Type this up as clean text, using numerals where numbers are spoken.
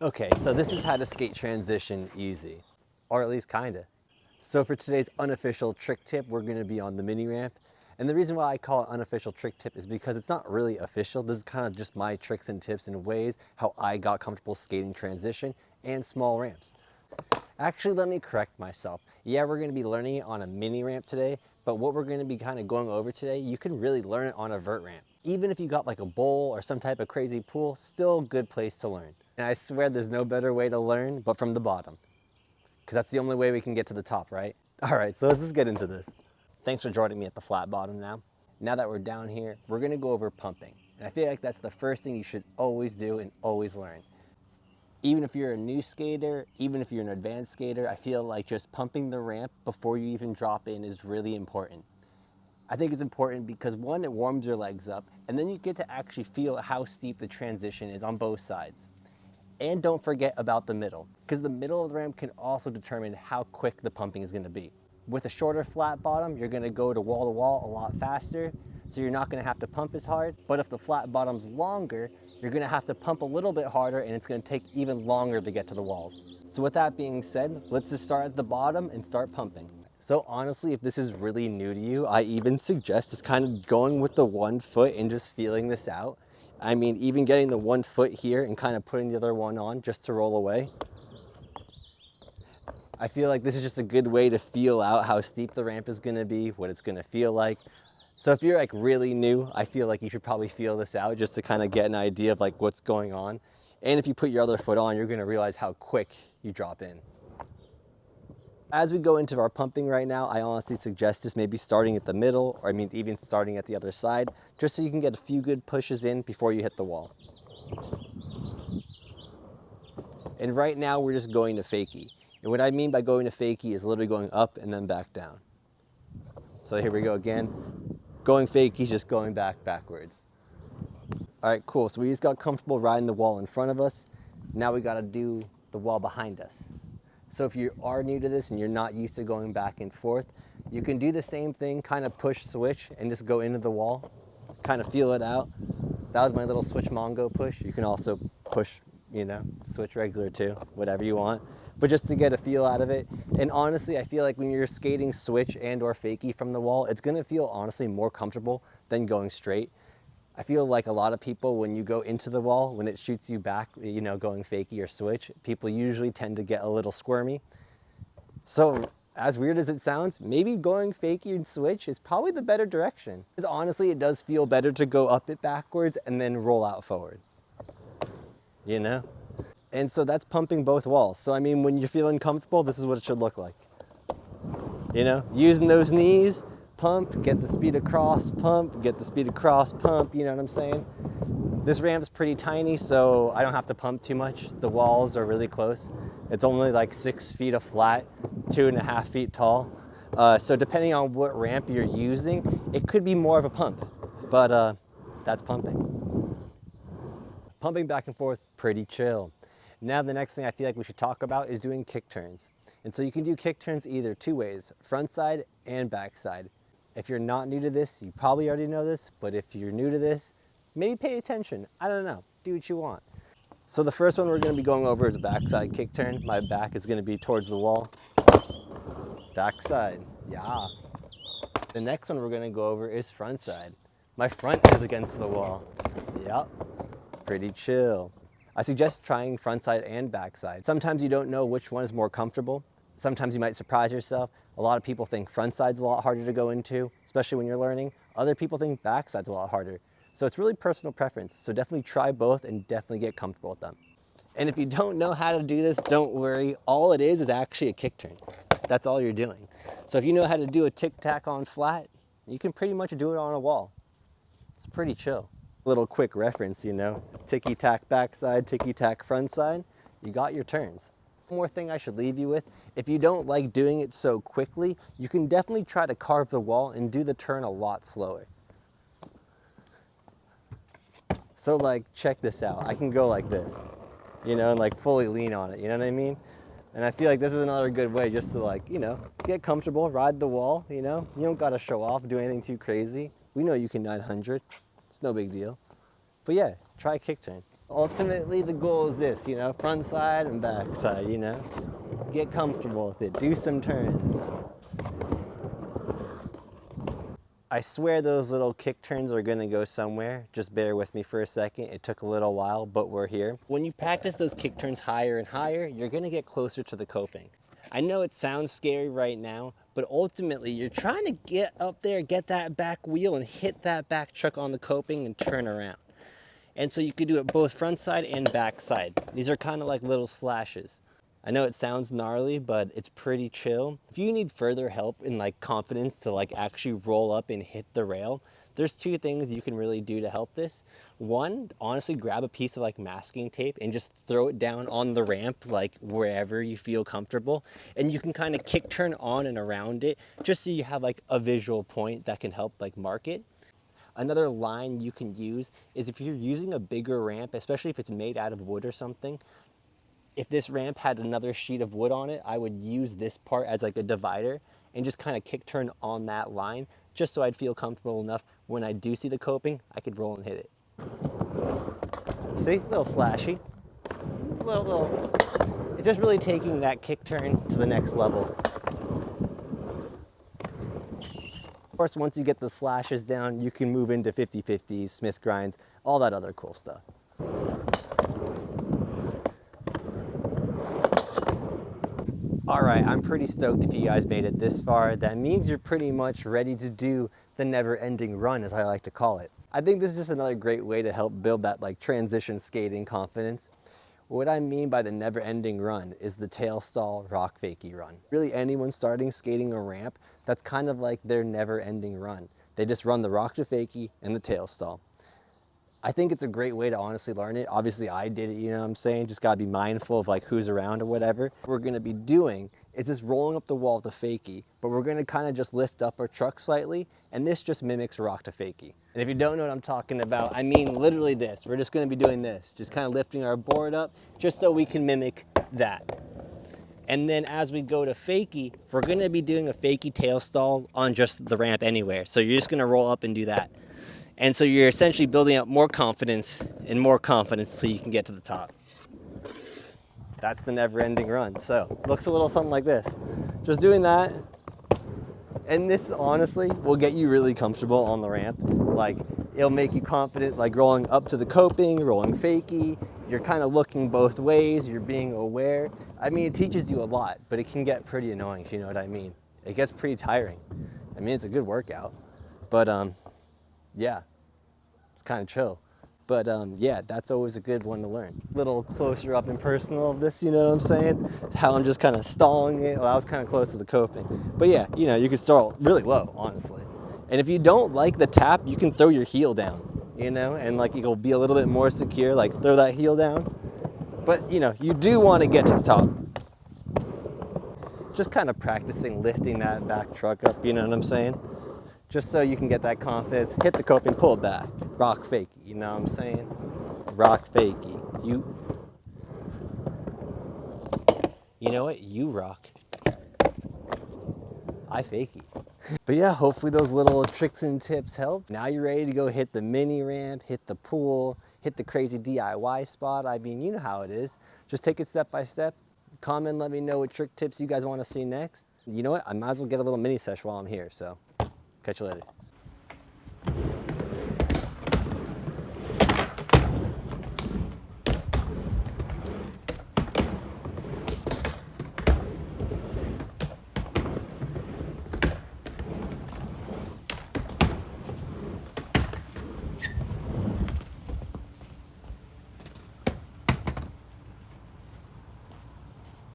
Okay, so this is how to skate transition easy, or at least kinda. So for today's unofficial trick tip, we're gonna be on the mini ramp. And the reason why I call it unofficial trick tip is because it's not really official. This is kind of just my tricks and tips and ways how I got comfortable skating transition and small ramps. Actually, let me correct myself. Yeah, we're gonna be learning it on a mini ramp today, but what we're gonna be kind of going over today, you can really learn it on a vert ramp. Even if you got like a bowl or some type of crazy pool, still a good place to learn. And I swear there's no better way to learn but from the bottom, because that's the only way we can get to the top, right? All right, so let's just get into this. Thanks for joining me at the flat bottom now. Now that we're down here, we're gonna go over pumping. And I feel like that's the first thing you should always do and always learn. Even if you're a new skater, even if you're an advanced skater, I feel like just pumping the ramp before you even drop in is really important. I think it's important because one, it warms your legs up, and then you get to actually feel how steep the transition is on both sides. And don't forget about the middle, because the middle of the ramp can also determine how quick the pumping is gonna be. With a shorter flat bottom, you're gonna go to wall a lot faster, so you're not gonna have to pump as hard. But if the flat bottom's longer, you're gonna have to pump a little bit harder and it's gonna take even longer to get to the walls. So with that being said, let's just start at the bottom and start pumping. So honestly, if this is really new to you, I even suggest just kind of going with the 1 foot and just feeling this out. I mean, even getting the 1 foot here and kind of putting the other one on just to roll away. I feel like this is just a good way to feel out how steep the ramp is gonna be, what it's gonna feel like. So if you're like really new, I feel like you should probably feel this out just to kind of get an idea of like what's going on. And if you put your other foot on, you're gonna realize how quick you drop in. As we go into our pumping right now, I honestly suggest just maybe starting at the middle, or I mean even starting at the other side, just so you can get a few good pushes in before you hit the wall. And right now we're just going to fakie. And what I mean by going to fakie is literally going up and then back down. So here we go again. Going fakie, just going backwards. All right, cool. So we just got comfortable riding the wall in front of us. Now we gotta do the wall behind us. So if you are new to this and you're not used to going back and forth, you can do the same thing, kind of push switch and just go into the wall, kind of feel it out. That was my little switch Mongo push. You can also push, switch regular too, whatever you want. But just to get a feel out of it. And honestly, I feel like when you're skating switch and or fakie from the wall, it's gonna feel honestly more comfortable than going straight. I feel like a lot of people, when you go into the wall, when it shoots you back, going fakie or switch, people usually tend to get a little squirmy. So as weird as it sounds, maybe going fakie and switch is probably the better direction. Because honestly, it does feel better to go up it backwards and then roll out forward, And so that's pumping both walls. So I mean, when you're feeling comfortable, this is what it should look like. Using those knees, pump, get the speed across, pump, get the speed across, pump, you know what I'm saying? This ramp's pretty tiny, so I don't have to pump too much. The walls are really close. It's only like 6 feet of flat, 2.5 feet tall. So depending on what ramp you're using, it could be more of a pump, but that's pumping. Pumping back and forth, pretty chill. Now the next thing I feel like we should talk about is doing kick turns. And so you can do kick turns either 2 ways, front side and back side. If you're not new to this, you probably already know this, but if you're new to this, maybe pay attention. I don't know, do what you want. So the first one we're gonna be going over is a backside kick turn. My back is gonna be towards the wall. Backside, yeah. The next one we're gonna go over is front side. My front is against the wall. Yep, pretty chill. I suggest trying front side and back side. Sometimes you don't know which one is more comfortable. Sometimes you might surprise yourself. A lot of people think front side's a lot harder to go into, especially when you're learning. Other people think back side's a lot harder. So it's really personal preference. So definitely try both and definitely get comfortable with them. And if you don't know how to do this, don't worry. All it is actually a kick turn. That's all you're doing. So if you know how to do a tic-tac on flat, you can pretty much do it on a wall. It's pretty chill. Little quick reference, ticky-tack backside, ticky-tack front side, you got your turns. One more thing I should leave you with, if you don't like doing it so quickly, you can definitely try to carve the wall and do the turn a lot slower. So like, check this out. I can go like this, and like fully lean on it, you know what I mean? And I feel like this is another good way just to get comfortable, ride the wall, You don't gotta show off, do anything too crazy. We know you can 900. It's no big deal. But yeah, try a kick turn. Ultimately, the goal is this, you know, front side and back side, you know. Get comfortable with it, do some turns. I swear those little kick turns are gonna go somewhere. Just bear with me for a second. It took a little while, but we're here. When you practice those kick turns higher and higher, you're gonna get closer to the coping. I know it sounds scary right now, but ultimately you're trying to get up there, get that back wheel and hit that back chuck on the coping and turn around. And so you could do it both front side and back side. These are kind of like little slashes. I know it sounds gnarly, but it's pretty chill. If you need further help in like confidence to like actually roll up and hit the rail, there's two things you can really do to help this. One, honestly grab a piece of like masking tape and just throw it down on the ramp, like wherever you feel comfortable. And you can kind of kick turn on and around it just so you have like a visual point that can help like mark it. Another line you can use is if you're using a bigger ramp, especially if it's made out of wood or something, if this ramp had another sheet of wood on it, I would use this part as like a divider and just kind of kick turn on that line, just so I'd feel comfortable enough when I do see the coping, I could roll and hit it. See, a little slashy, little. It's just really taking that kick turn to the next level. Of course, once you get the slashes down, you can move into 50-50s, Smith grinds, all that other cool stuff. All right, I'm pretty stoked if you guys made it this far. That means you're pretty much ready to do the never-ending run, as I like to call it. I think this is just another great way to help build that like transition skating confidence. What I mean by the never-ending run is the tail stall rock fakie run. Really, anyone starting skating a ramp, that's kind of like their never-ending run. They just run the rock to fakie and the tail stall. I think it's a great way to honestly learn it. Obviously I did it, you know what I'm saying? Just gotta be mindful of like who's around or whatever. What we're gonna be doing is just rolling up the wall to fakie, but we're gonna kind of just lift up our truck slightly, and this just mimics rock to fakie. And if you don't know what I'm talking about, I mean literally this. We're just gonna be doing this, just kind of lifting our board up, just so we can mimic that. And then as we go to fakie, we're gonna be doing a fakie tail stall on just the ramp anywhere. So you're just gonna roll up and do that. And so you're essentially building up more confidence so you can get to the top. That's the never-ending run. So looks a little something like this. Just doing that. And this honestly will get you really comfortable on the ramp. Like it'll make you confident, like rolling up to the coping, rolling fakie. You're kind of looking both ways. You're being aware. I mean, it teaches you a lot, but it can get pretty annoying, if you know what I mean. It gets pretty tiring. I mean, it's a good workout, but yeah, it's kind of chill. But yeah, that's always a good one to learn. A little closer up and personal of this, you know what I'm saying? How I'm just kind of stalling it. Well, I was kind of close to the coping. But yeah, you know, you can start really low, honestly. And if you don't like the tap, you can throw your heel down, you know, and like it'll be a little bit more secure, like throw that heel down. But you know, you do want to get to the top. Just kind of practicing lifting that back truck up, you know what I'm saying? Just so you can get that confidence, hit the coping, pull it back. Rock fakie, you know what I'm saying? Rock fakie. You know what? You rock. I fakie. But yeah, hopefully those little tricks and tips help. Now you're ready to go hit the mini ramp, hit the pool, hit the crazy DIY spot. I mean, you know how it is. Just take it step by step. Comment, let me know what trick tips you guys want to see next. You know what? I might as well get a little mini sesh while I'm here, so catch you later.